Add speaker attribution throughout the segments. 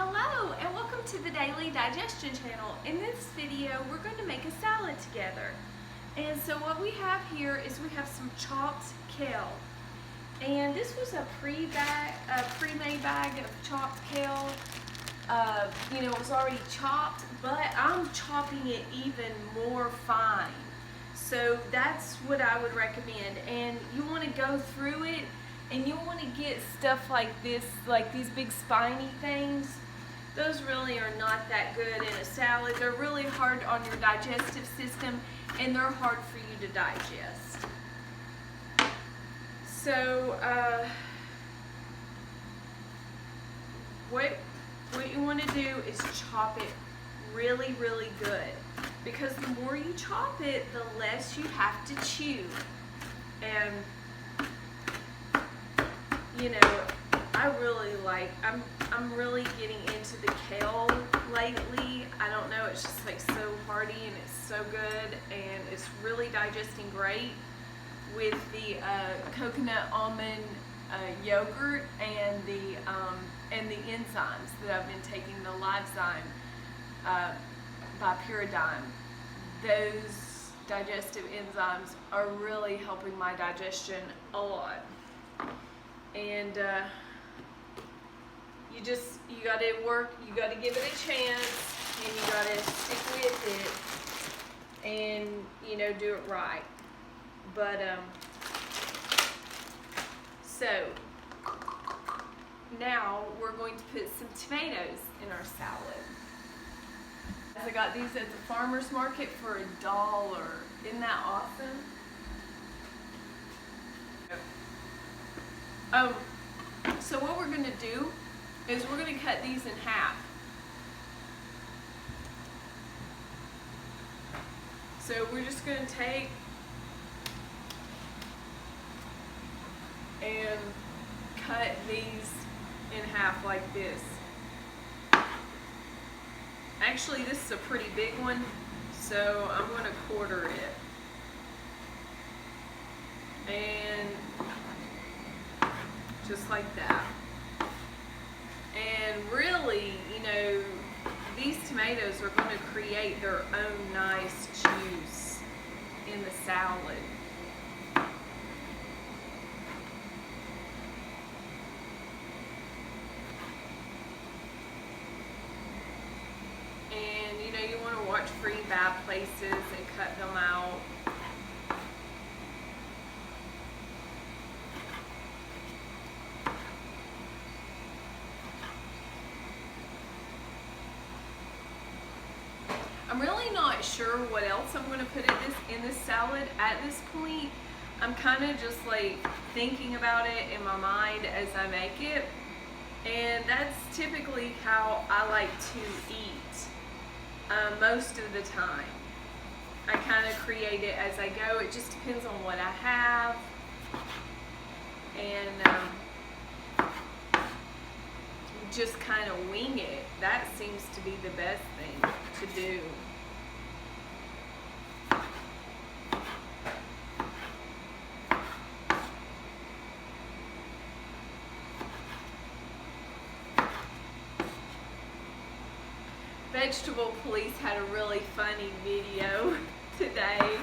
Speaker 1: Hello and welcome to the Daily Digestion channel. In this video we're going to make a salad together. And so what we have here is we have some chopped kale. And this was a pre-made bag of chopped kale. It was already chopped, but I'm chopping it even more fine. So that's what I would recommend. And you want to go through it and you want to get stuff like this, like these big spiny things. Those really are not that good in a salad. They're really hard on your digestive system and they're hard for you to digest. So what you want to do is chop it really, really good, because the more you chop it, the less you have to chew. And I'm really getting into the kale lately. I don't know, it's just like so hearty and it's so good, and it's really digesting great with the coconut almond yogurt and the enzymes that I've been taking, the Livezyme by Pyridine. Those digestive enzymes are really helping my digestion a lot. And you gotta give it a chance, and you gotta stick with it, and do it right. But so now we're going to put some tomatoes in our salad. I got these at the farmer's market for $1. Isn't that awesome? So what we're going to do is we're going to cut these in half. So we're just going to take and cut these in half like this. Actually, this is a pretty big one, so I'm going to quarter it. And just like that. And really, these tomatoes are going to create their own nice juice in the salad. And you want to watch for any bad places and cut them out. I'm really not sure what else I'm going to put in this salad at this point. I'm kind of just like thinking about it in my mind as I make it. And that's typically how I like to eat most of the time. I kind of create it as I go. It just depends on what I have. And just kind of wing it. That seems to be the best thing to do. Vegetable Police had a really funny video today.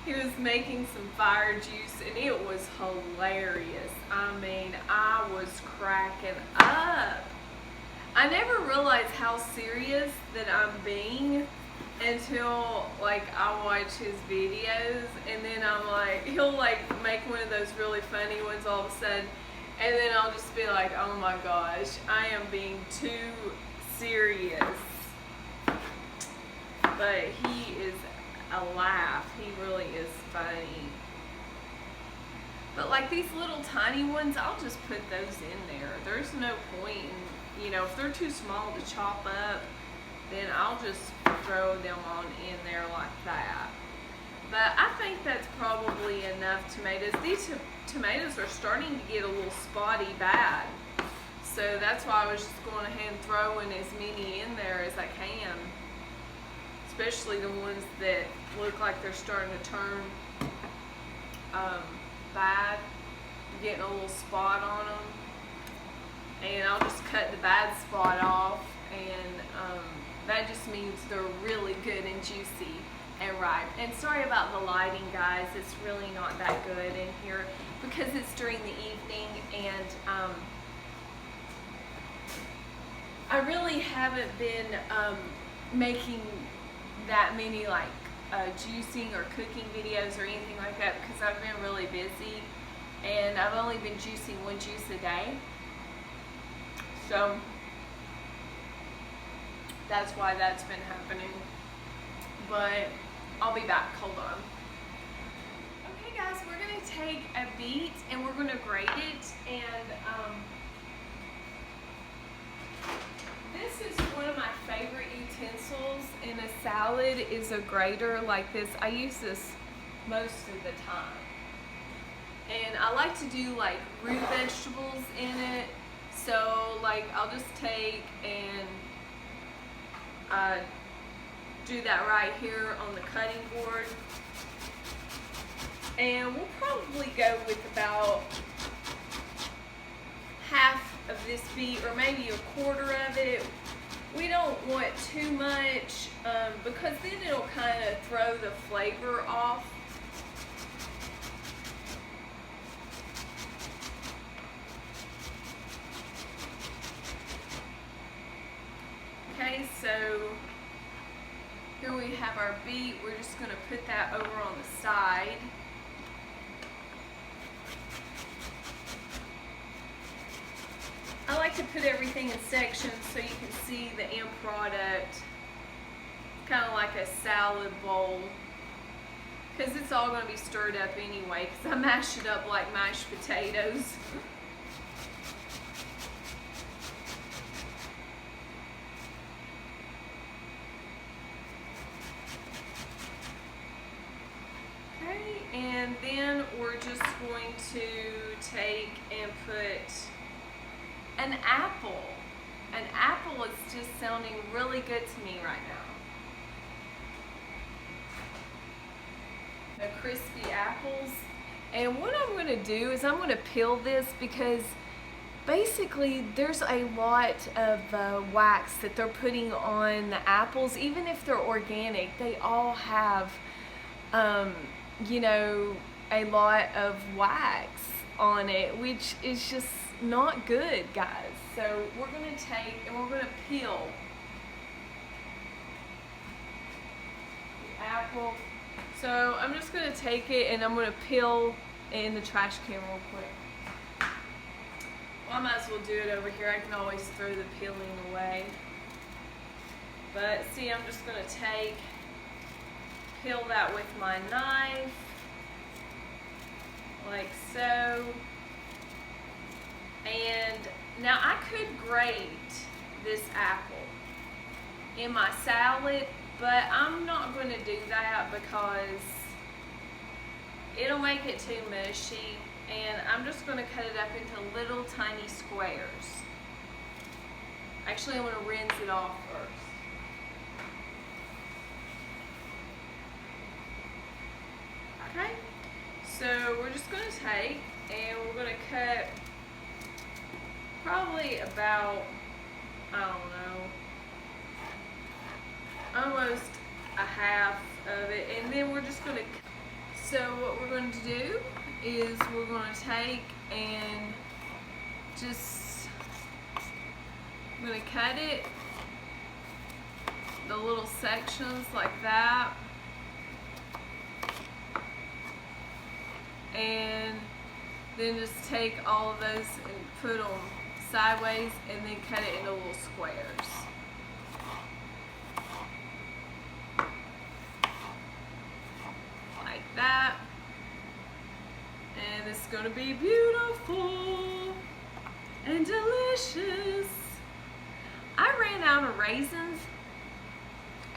Speaker 1: He was making some fire juice and it was hilarious. I mean, I was cracking up. I never realized how serious that I'm being until I watch his videos, and then I'm like, he'll make one of those really funny ones all of a sudden, and then I'll just be like, oh my gosh, I am being too serious. But he is a laugh. He really is funny. But like these little tiny ones, I'll just put those in there. There's no point in, if they're too small to chop up, then I'll just throw them on in there like that. But I think that's probably enough tomatoes. These tomatoes are starting to get a little spotty bad. So that's why I was just going ahead and throwing as many in there as I can. Especially the ones that look like they're starting to turn bad, getting a little spot on them. And I'll just cut the bad spot off That just means they're really good and juicy and ripe. And sorry about the lighting, guys. It's really not that good in here because it's during the evening, and I really haven't been making that many like juicing or cooking videos or anything like that because I've been really busy, and I've only been juicing one juice a day. So that's why that's been happening. But I'll be back. Hold on. Okay, guys, we're gonna take a beet and we're gonna grate it. And this is one of my favorite utensils in a salad is a grater like this. I use this most of the time. And I like to do like root vegetables in it. So like I'll just take and do that right here on the cutting board. And we'll probably go with about half of this beet or maybe a quarter of it. We don't want too much because then it'll kind of throw the flavor off. Okay, so here we have our beet. We're just going to put that over on the side. I like to put everything in sections so you can see the end product, kind of like a salad bowl, because it's all going to be stirred up anyway, because I mash it up like mashed potatoes. And then we're just going to take and put an apple. An apple is just sounding really good to me right now. The crispy apples. And what I'm going to do is I'm going to peel this because basically there's a lot of wax that they're putting on the apples. Even if they're organic, they all have you know, a lot of wax on it, which is just not good, guys. So we're going to take and we're going to peel the apple. So I'm just going to take it and I'm going to peel in the trash can real quick. Well, I might as well do it over here. I can always throw the peeling away. But see, I'm just going to peel that with my knife, like so. And now I could grate this apple in my salad, but I'm not going to do that because it'll make it too mushy, and I'm just going to cut it up into little tiny squares. Actually, I'm going to rinse it off first. Okay, so we're just going to take and we're going to cut probably about, I don't know, almost a half of it, and then we're just going to, so what we're going to do is we're going to take and just, I'm going to cut it, the little sections like that. And then just take all of those and put them sideways and then cut it into little squares. Like that. And it's going to be beautiful and delicious. I ran out of raisins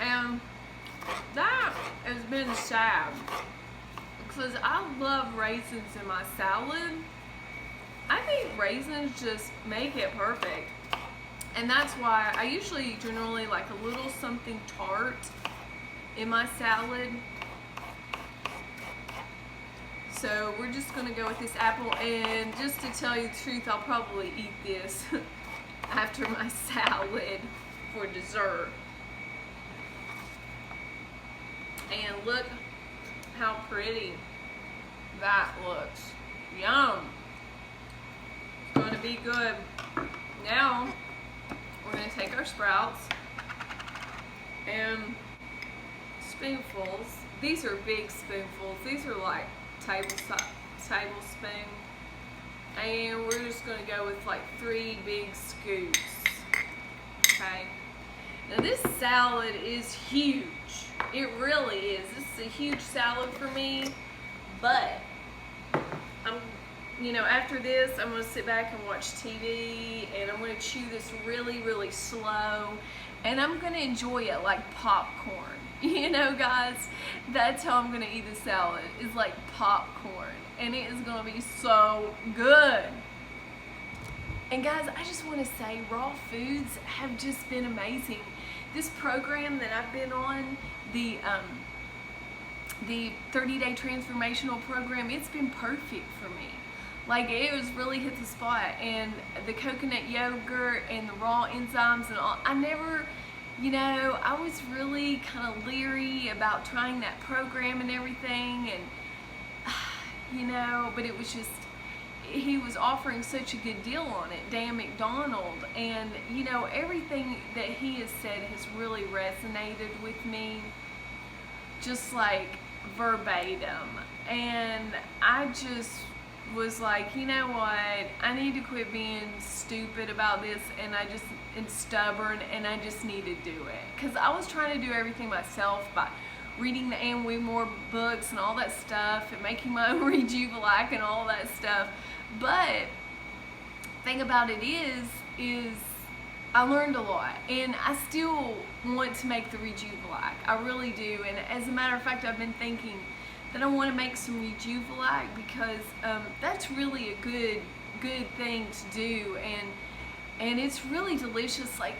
Speaker 1: and that has been sad. Because I love raisins in my salad. I think raisins just make it perfect. And that's why I usually generally like a little something tart in my salad. So we're just going to go with this apple, and just to tell you the truth, I'll probably eat this after my salad for dessert. And look how pretty that looks. Yum. It's going to be good. Now, we're going to take our sprouts and spoonfuls. These are big spoonfuls. These are like tablespoon. And we're just going to go with like 3 big scoops. Okay. Now this salad is huge. It really is. This is a huge salad for me. But after this, I'm going to sit back and watch TV, and I'm going to chew this really, really slow, and I'm going to enjoy it like popcorn. Guys, that's how I'm going to eat the salad, is like popcorn, and it is going to be so good. And guys, I just want to say raw foods have just been amazing. This program that I've been on, the 30-day transformational program, it's been perfect for me. Like, it was really hit the spot, and the coconut yogurt and the raw enzymes and all, I never, I was really kind of leery about trying that program and everything, and, but it was just, he was offering such a good deal on it, Dan McDonald, and, everything that he has said has really resonated with me, just like verbatim, and I just was like, you know what, I need to quit being stupid about this, and stubborn, and I just need to do it, because I was trying to do everything myself by reading the Ann Wigmore books and all that stuff, and making my own Rejuvelac and all that stuff, but thing about it is I learned a lot, and I still want to make the Rejuvelac, I really do, and as a matter of fact, I've been thinking that I want to make some Rejuvelac, because that's really a good thing to do, and it's really delicious. Like,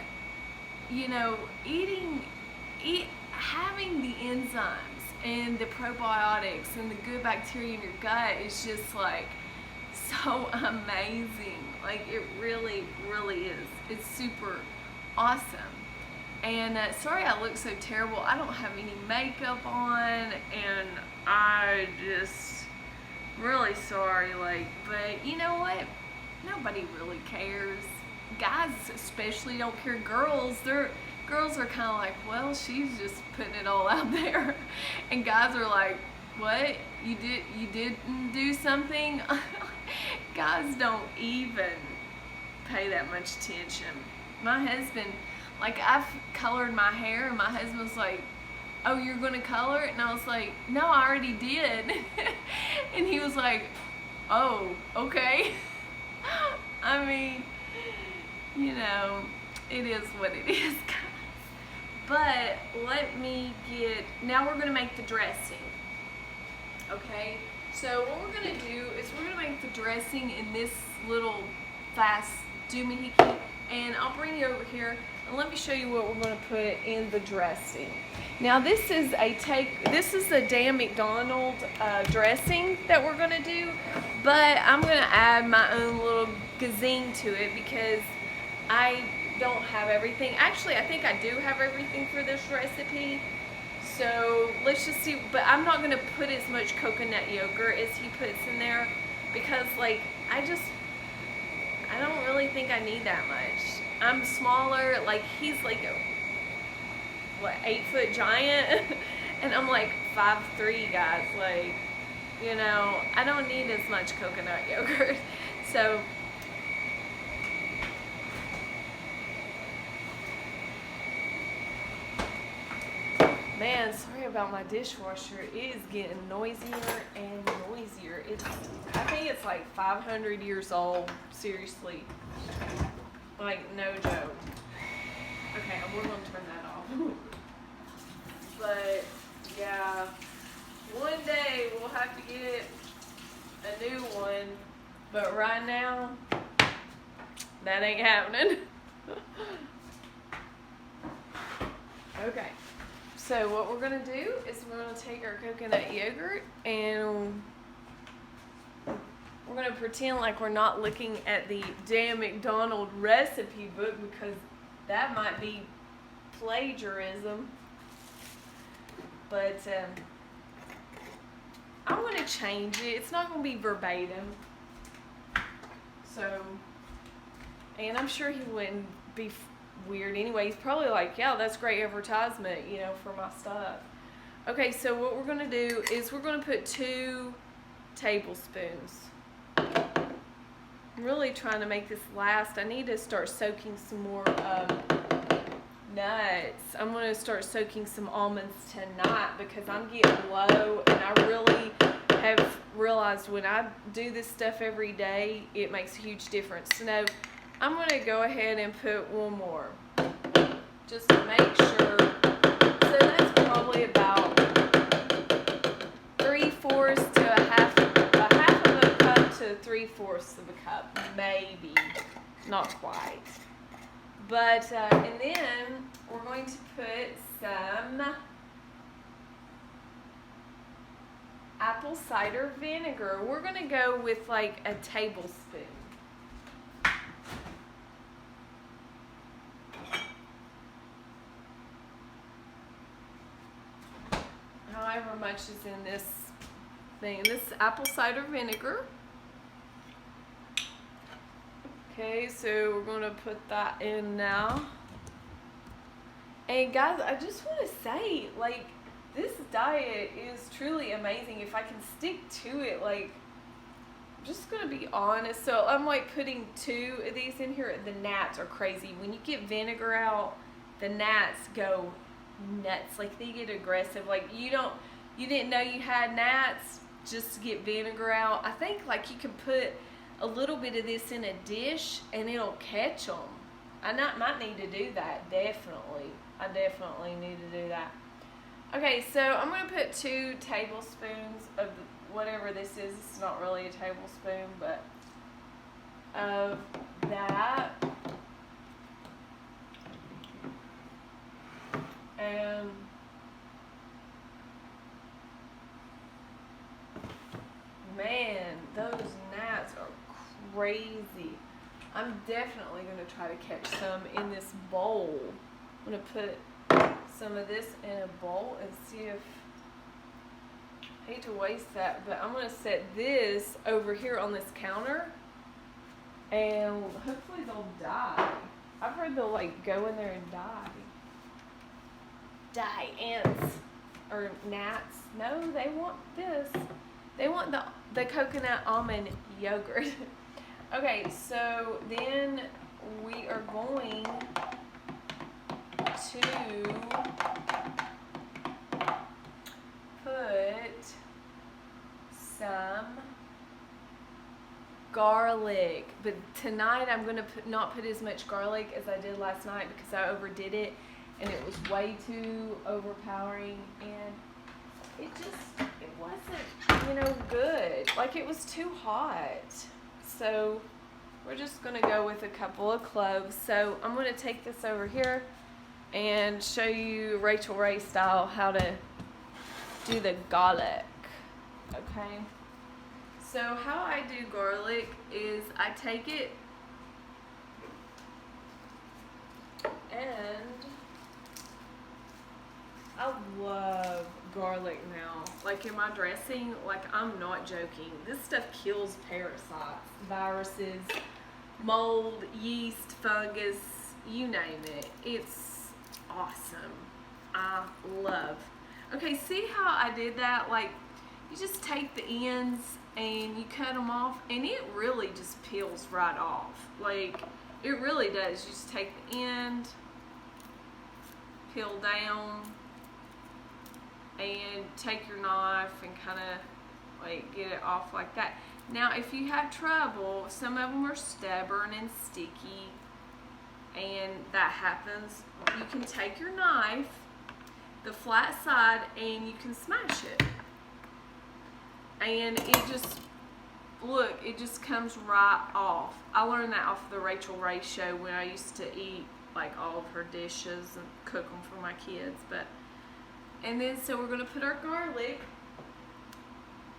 Speaker 1: having the enzymes and the probiotics and the good bacteria in your gut is just like so amazing. Like, it really, really is. It's super awesome. And sorry I look so terrible. I don't have any makeup on, and I just really sorry. But you know what? Nobody really cares. Guys especially don't care. Girls are kind of like, well, she's just putting it all out there, and guys are like, what? You didn't do something? Guys don't even pay that much attention. My husband, like, I've colored my hair, and my husband was like, oh, you're going to color it? And I was like, no, I already did. And he was like, oh, okay. I mean, it is what it is, guys. But now we're going to make the dressing. Okay? So what we're going to do is we're going to make the dressing in this little fast doohickey, and I'll bring you over here and let me show you what we're going to put in the dressing. Now this is a Dan McDonald dressing that we're going to do, but I'm going to add my own little gazing to it because I don't have everything. Actually, I think I do have everything for this recipe. So let's just see, but I'm not going to put as much coconut yogurt as he puts in there because, like, I don't really think I need that much. I'm smaller, like, he's like a, 8-foot giant, and I'm like 5'3", guys, like, I don't need as much coconut yogurt, so, man, sorry about my dishwasher. It is getting noisier and noisier. I think it's like 500 years old, seriously. Like, no joke. Okay, we're going to turn that off. But, yeah, one day we'll have to get a new one. But right now, that ain't happening. Okay. So what we're going to do is we're going to take our coconut yogurt and we're going to pretend like we're not looking at the Dan McDonald recipe book because that might be plagiarism. but I'm going to change it. It's not going to be verbatim. So, and I'm sure he wouldn't be weird anyway. He's probably like, yeah, that's great advertisement, you know, for my stuff. Okay, so what we're going to do is we're going to put 2 tablespoons. I'm really trying to make this last. I need to start soaking some more nuts. I'm going to start soaking some almonds tonight because I'm getting low, and I really have realized when I do this stuff every day, it makes a huge difference. So now I'm going to go ahead and put 1 more just to make sure. So that's probably about 3/4 to a half of a cup to 3/4 of a cup, maybe, not quite. But and then we're going to put some apple cider vinegar. We're going to go with like a tablespoon. However much is in this thing. This apple cider vinegar. Okay, so we're going to put that in now. And guys, I just want to say, like, this diet is truly amazing. If I can stick to it, like, I'm just going to be honest. So I'm like putting 2 of these in here. The gnats are crazy. When you get vinegar out, the gnats go nuts. Like, they get aggressive. Like, you didn't know you had gnats just to get vinegar out. I think like you can put a little bit of this in a dish and it'll catch them. I might need to do that, definitely. I definitely need to do that. Okay, so I'm going to put 2 tablespoons of whatever this is. It's not really a tablespoon, but of that. And man, those gnats are crazy. I'm definitely going to try to catch some in this bowl. I'm going to put some of this in a bowl and see if, I hate to waste that, but I'm going to set this over here on this counter and hopefully they'll die. I've heard they'll like go in there and die. Die, ants or gnats. No, they want this. They want the coconut almond yogurt. Okay, so then we are going to put some garlic. But tonight I'm going to not put as much garlic as I did last night because I overdid it and it was way too overpowering, and it wasn't, good. Like, it was too hot. So we're just going to go with a couple of cloves. So I'm going to take this over here and show you Rachel Ray style how to do the garlic. Okay. So how I do garlic is I take it and I love garlic now. Like in my dressing, like I'm not joking. This stuff kills parasites, viruses, mold, yeast, fungus, you name it. It's awesome. I love. Okay, see how I did that? Like, you just take the ends and you cut them off and it really just peels right off. Like, it really does. You just take the end, peel down, and take your knife and kind of like get it off like that. Now, if you have trouble, some of them are stubborn and sticky, and that happens, you can take your knife, the flat side, and you can smash it. And it just, look, it just comes right off. I learned that off the Rachel Ray show when I used to eat like all of her dishes and cook them for my kids. And then, so we're going to put our garlic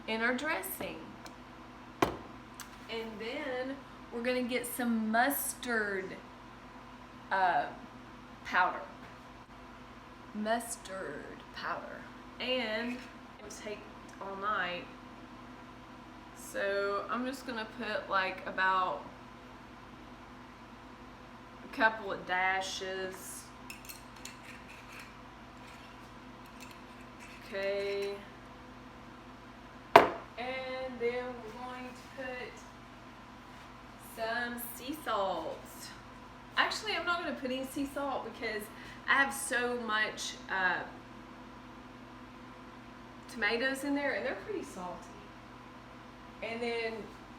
Speaker 1: in our dressing. And then we're going to get some mustard powder. Mustard powder. and it would take all night. So I'm just gonna put like about a couple of dashes. Okay. And then we're going to put some sea salt. Actually, I'm not going to put any sea salt because I have so much tomatoes in there and they're pretty salty. And then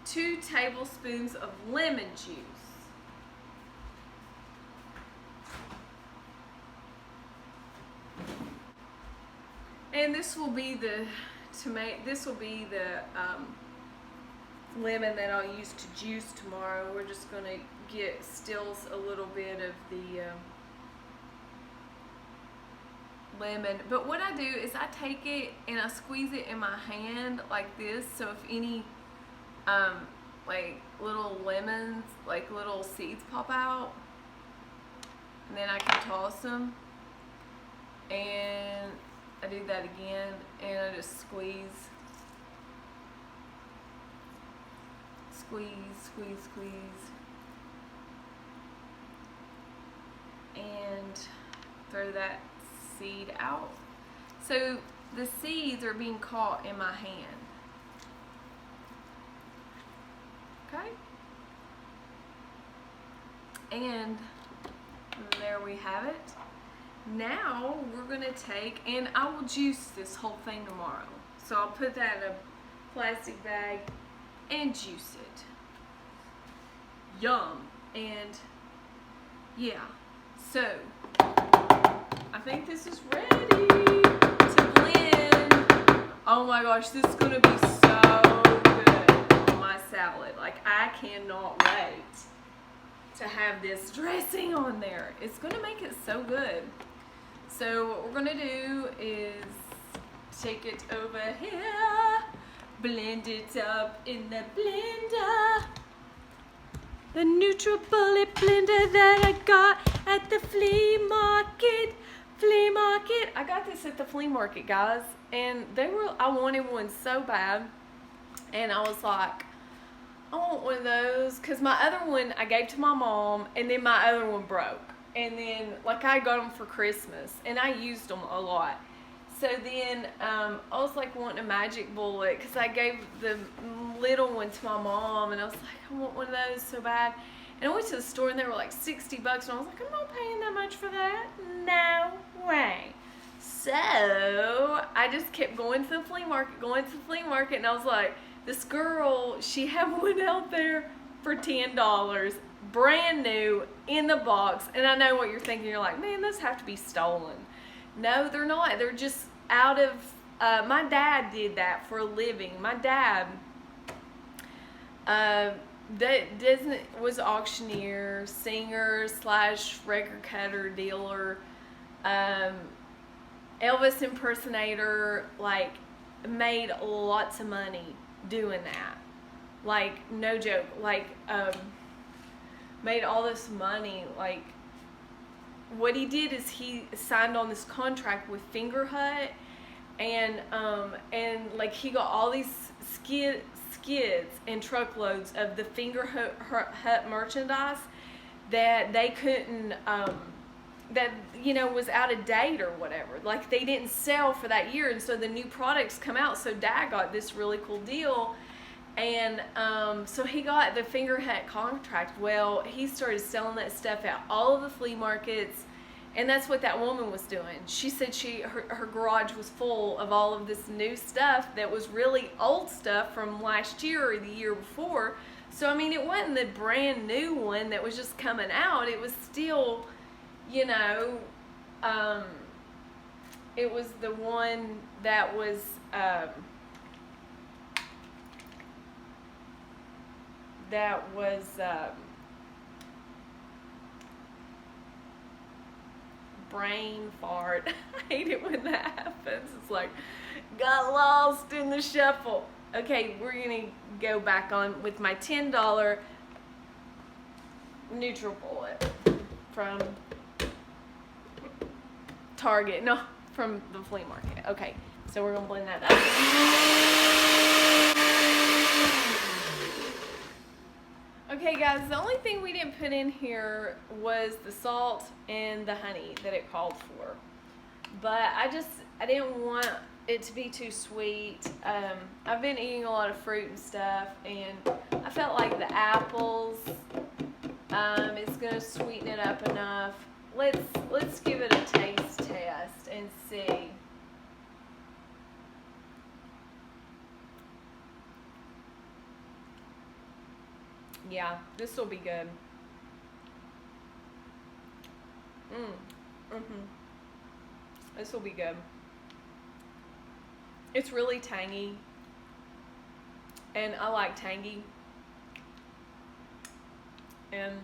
Speaker 1: 2 tablespoons of lemon juice. And this will be the lemon that I'll use to juice tomorrow. We're just going to get stills a little bit of the lemon. But what I do is I take it and I squeeze it in my hand like this, so if any like little lemons, like little seeds pop out, and then I can toss them. And I do that again, and I just squeeze, and throw that seed out. So the seeds are being caught in my hand. Okay? And there we have it. Now we're going to take, and I will juice this whole thing tomorrow. So I'll put that in a plastic bag and juice it. Yum. And yeah, so I think this is ready to blend. Oh my gosh, this is going to be so good on my salad. Like, I cannot wait to have this dressing on there. It's going to make it so good. So what we're going to do is take it over here, blend it up in the blender. The NutriBullet blender that I got at the flea market. I got this at the flea market, guys, and I wanted one so bad, and I was like, I want one of those, because my other one I gave to my mom, and then my other one broke. And then, like, I got them for Christmas, and I used them a lot. So then, I was, like, wanting a magic bullet, because I gave the little one to my mom, and I was like, I want one of those so bad. And I went to the store, and they were, like, $60, and I was like, I'm not paying that much for that. No way. So, I just kept going to the flea market, and I was like, this girl, she had one out there for $10. Brand new, in the box. And I know what you're thinking. You're like, man, those have to be stolen. No, they're not. They're just out of, my dad did that for a living. My dad was auctioneer, singer / record cutter, dealer, Elvis impersonator, like, made lots of money doing that. Like, no joke. Like, made all this money. Like, what he did is he signed on this contract with Finger Hut, and like, he got all these skids and truckloads of the Finger Hut merchandise that they couldn't, that, you know, was out of date or whatever. Like, they didn't sell for that year, and so the new products come out. So Dad got this really cool deal. And so he got the Finger Hut contract. Well, he started selling that stuff at all of the flea markets, and that's what that woman was doing. She said her garage was full of all of this new stuff that was really old stuff from last year or the year before. So, I mean, it wasn't the brand new one that was just coming out. It was still, you know, it was the one that was... brain fart. I hate it when that happens. It's like, got lost in the shuffle. Okay, we're gonna go back on with my $10 NutriBullet from Target. No, from the flea market. Okay, so we're gonna blend that up. Okay guys, the only thing we didn't put in here was the salt and the honey that it called for. But I didn't want it to be too sweet. I've been eating a lot of fruit and stuff, and I felt like the apples is gonna sweeten it up enough. Let's give it a taste test and see. Yeah, this will be good. This will be good. It's really tangy, and I like tangy. And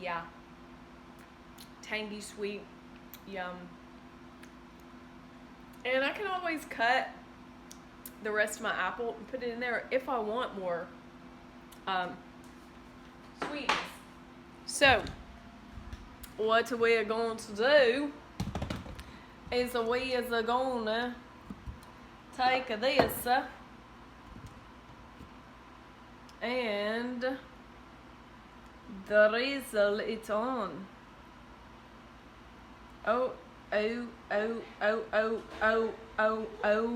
Speaker 1: yeah, tangy, sweet, yum. And I can always cut the rest of my apple and put it in there if I want more sweetness. So what we are going to do is we is gonna take this and drizzle it on. Oh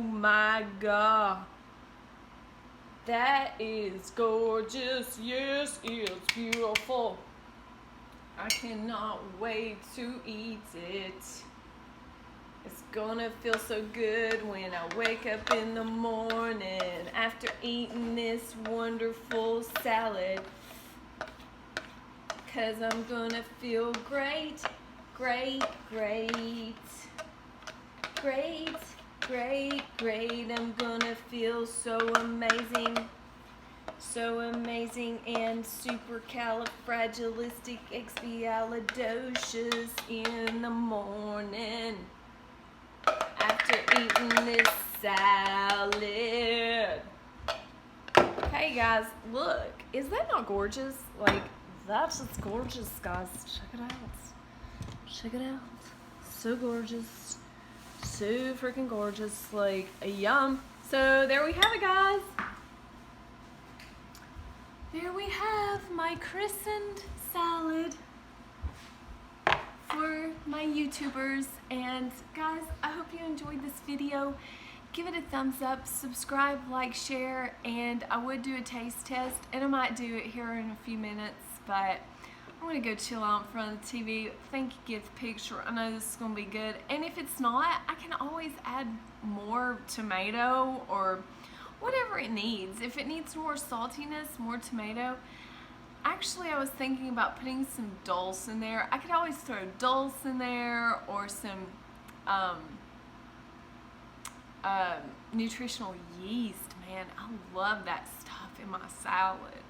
Speaker 1: my God. That is gorgeous. Yes, it's beautiful. I cannot wait to eat it. It's gonna feel so good when I wake up in the morning after eating this wonderful salad. 'Cause I'm gonna feel great, great, great. Great, great, great. I'm gonna feel so amazing and supercalifragilisticexpialidocious in the morning after eating this salad. Hey guys, look, is that not gorgeous? Like, that's just gorgeous, guys. Check it out. Check it out. So gorgeous. So freaking gorgeous. Like, yum. So there we have it, guys. There we have my christened salad for my YouTubers. And guys, I hope you enjoyed this video. Give it a thumbs up, subscribe, like, share, and I would do a taste test, and I might do it here in a few minutes, but I'm gonna go chill out in front of the TV. I think you get the picture. I know this is gonna be good. And if it's not, I can always add more tomato or whatever it needs. If it needs more saltiness, more tomato. Actually, I was thinking about putting some dulse in there. I could always throw dulse in there or some nutritional yeast. Man, I love that stuff in my salad.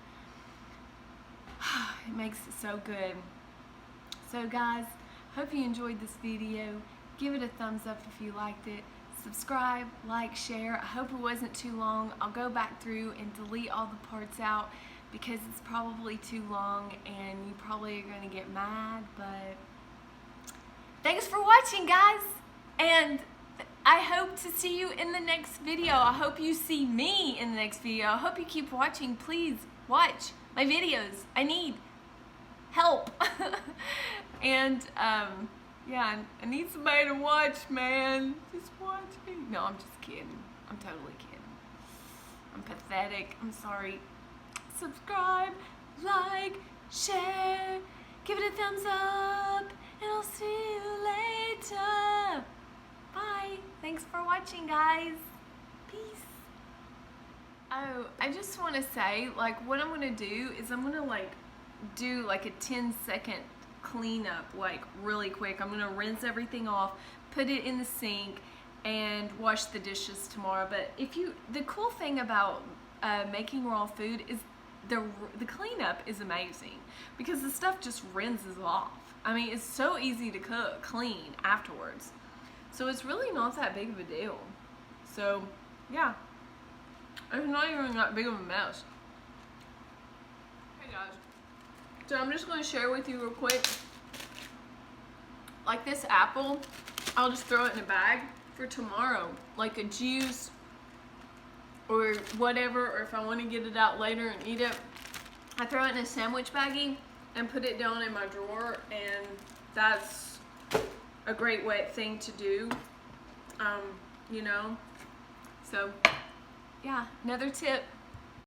Speaker 1: It makes it so good. So guys, hope you enjoyed this video. Give it a thumbs up if you liked it. Subscribe, like, share. I hope it wasn't too long. I'll go back through and delete all the parts out because it's probably too long and you probably are going to get mad, but thanks for watching, guys, and I hope to see you in the next video. I hope you see me in the next video. I hope you keep watching. Please watch my videos. I need help. And yeah, I need somebody to watch, man. Just watch me. No, I'm just kidding. I'm totally kidding. I'm pathetic. I'm sorry. Subscribe, like, share, give it a thumbs up, and I'll see you later. Bye. Thanks for watching, guys. Peace. Oh, I just want to say, like, what I'm going to do is I'm going to, like, do, like, a 10-second cleanup, like, really quick. I'm going to rinse everything off, put it in the sink, and wash the dishes tomorrow. But the cool thing about making raw food is the cleanup is amazing because the stuff just rinses off. I mean, it's so easy to clean afterwards. So it's really not that big of a deal. So, yeah. It's not even that big of a mess. Hey guys. So I'm just going to share with you real quick. Like this apple I'll just throw it in a bag for tomorrow, like a juice or whatever, or if I want to get it out later and eat it, I throw it in a sandwich baggie and put it down in my drawer, and that's a great thing to do, you know. So yeah, another tip.